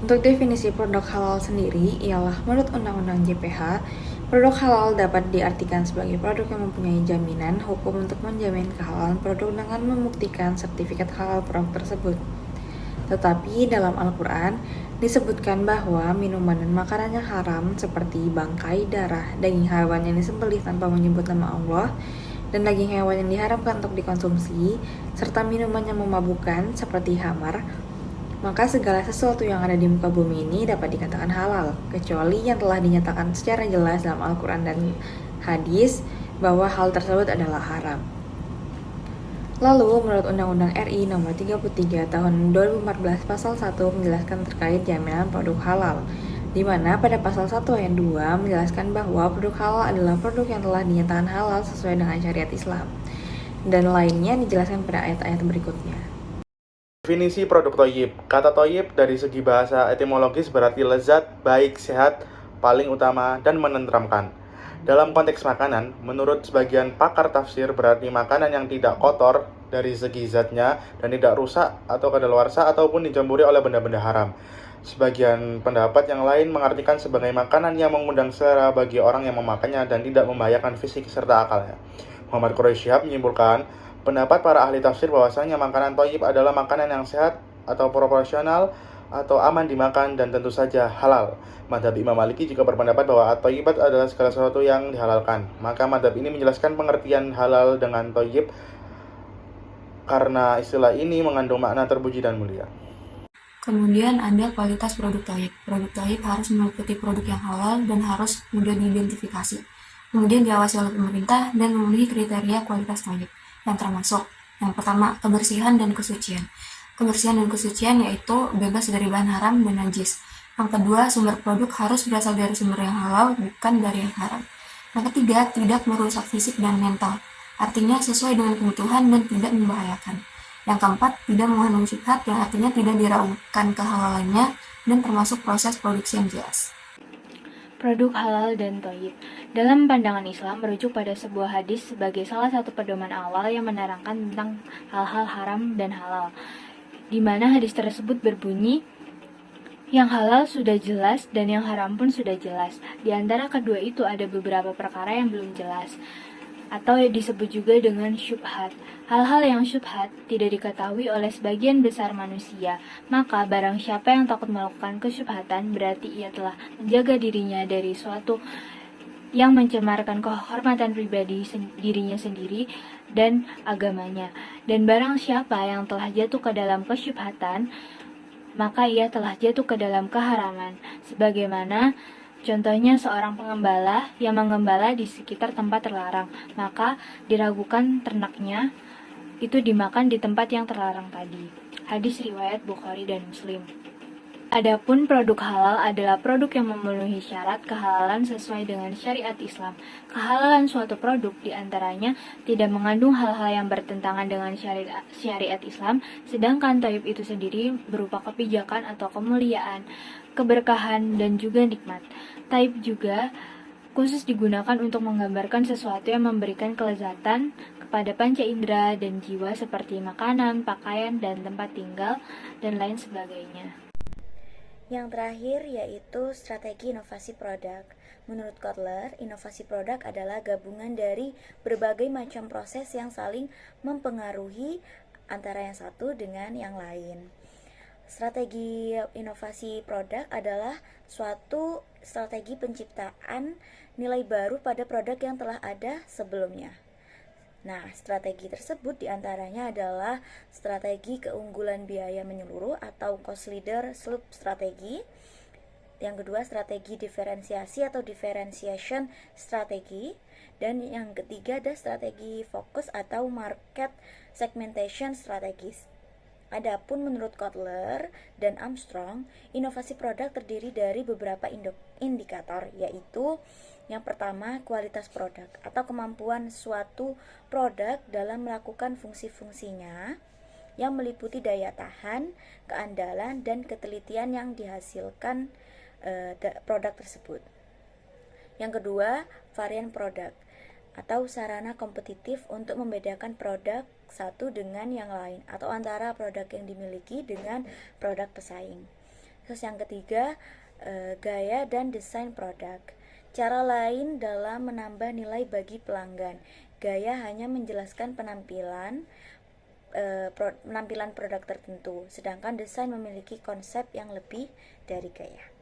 Untuk definisi produk halal sendiri ialah menurut Undang-Undang JPH, produk halal dapat diartikan sebagai produk yang mempunyai jaminan hukum untuk menjamin kehalalan produk dengan membuktikan sertifikat halal produk tersebut. Tetapi dalam Al-Quran disebutkan bahwa minuman dan makanan yang haram seperti bangkai, darah, daging hewan yang disembelih tanpa menyebut nama Allah, dan daging hewan yang diharamkan untuk dikonsumsi, serta minuman yang memabukkan seperti khamar, maka segala sesuatu yang ada di muka bumi ini dapat dikatakan halal, kecuali yang telah dinyatakan secara jelas dalam Al-Quran dan hadis bahwa hal tersebut adalah haram. Lalu, menurut Undang-Undang RI Nomor 33 Tahun 2014 Pasal 1 menjelaskan terkait jaminan produk halal, di mana pada Pasal 1 ayat 2 menjelaskan bahwa produk halal adalah produk yang telah dinyatakan halal sesuai dengan syariat Islam, dan lainnya dijelaskan pada ayat-ayat berikutnya. Definisi produk thayyib. Kata thayyib dari segi bahasa etimologis berarti lezat, baik, sehat, paling utama, dan menenteramkan. Dalam konteks makanan, menurut sebagian pakar tafsir berarti makanan yang tidak kotor dari segi zatnya dan tidak rusak atau kadaluarsa ataupun dicampuri oleh benda-benda haram. Sebagian pendapat yang lain mengartikan sebagai makanan yang mengundang selera bagi orang yang memakannya dan tidak membahayakan fisik serta akalnya. Muhammad Quraisy Shihab menyimpulkan, pendapat para ahli tafsir bahwasanya makanan thayyib adalah makanan yang sehat atau proporsional atau aman dimakan dan tentu saja halal. Madhab Imam Maliki juga berpendapat bahwa at-thayyibat adalah segala sesuatu yang dihalalkan. Maka madhab ini menjelaskan pengertian halal dengan thayyib karena istilah ini mengandung makna terpuji dan mulia. Kemudian ada kualitas produk thayyib. Produk thayyib harus meliputi produk yang halal dan harus mudah diidentifikasi. Kemudian diawasi oleh pemerintah dan memenuhi kriteria kualitas thayyib yang termasuk yang pertama, kebersihan dan kesucian. Kebersihan dan kesucian yaitu bebas dari bahan haram dan najis. Yang kedua, sumber produk harus berasal dari sumber yang halal, bukan dari yang haram. Yang ketiga, tidak merusak fisik dan mental. Artinya sesuai dengan kebutuhan dan tidak membahayakan. Yang keempat, tidak mengandung syubhat yang artinya tidak diragukan kehalalannya dan termasuk proses produksi yang jelas. Produk halal dan thayyib. Dalam pandangan Islam merujuk pada sebuah hadis sebagai salah satu pedoman awal yang menerangkan tentang hal-hal haram dan halal, di mana hadis tersebut berbunyi, yang halal sudah jelas dan yang haram pun sudah jelas. Di antara kedua itu ada beberapa perkara yang belum jelas, atau disebut juga dengan syubhat. Hal-hal yang syubhat tidak diketahui oleh sebagian besar manusia, maka barang siapa yang takut melakukan kesyubhatan berarti ia telah menjaga dirinya dari suatu yang mencemarkan kehormatan pribadi dirinya sendiri dan agamanya. Dan barang siapa yang telah jatuh ke dalam kesyubhatan, maka ia telah jatuh ke dalam keharaman, sebagaimana contohnya seorang pengembala yang menggembala di sekitar tempat terlarang, maka diragukan ternaknya itu dimakan di tempat yang terlarang tadi. Hadis riwayat Bukhari dan Muslim. Adapun produk halal adalah produk yang memenuhi syarat kehalalan sesuai dengan syariat Islam. Kehalalan suatu produk diantaranya tidak mengandung hal-hal yang bertentangan dengan syariat Islam, sedangkan thayyib itu sendiri berupa kebijakan atau kemuliaan, keberkahan, dan juga nikmat. Thayyib juga khusus digunakan untuk menggambarkan sesuatu yang memberikan kelezatan kepada panca indera dan jiwa seperti makanan, pakaian, dan tempat tinggal, dan lain sebagainya. Yang terakhir yaitu strategi inovasi produk. Menurut Kotler, inovasi produk adalah gabungan dari berbagai macam proses yang saling mempengaruhi antara yang satu dengan yang lain. Strategi inovasi produk adalah suatu strategi penciptaan nilai baru pada produk yang telah ada sebelumnya. Nah, strategi tersebut diantaranya adalah strategi keunggulan biaya menyeluruh atau cost leader slope strategi. Yang kedua, strategi diferensiasi atau differentiation strategi. Dan yang ketiga ada strategi fokus atau market segmentation strategis. Adapun menurut Kotler dan Armstrong, inovasi produk terdiri dari beberapa indikator, yaitu yang pertama, kualitas produk atau kemampuan suatu produk dalam melakukan fungsi-fungsinya yang meliputi daya tahan, keandalan, dan ketelitian yang dihasilkan produk tersebut. Yang kedua, varian produk atau sarana kompetitif untuk membedakan produk satu dengan yang lain atau antara produk yang dimiliki dengan produk pesaing. Terus yang ketiga, gaya dan desain produk. Cara lain dalam menambah nilai bagi pelanggan. Gaya hanya menjelaskan penampilan produk tertentu, sedangkan desain memiliki konsep yang lebih dari gaya.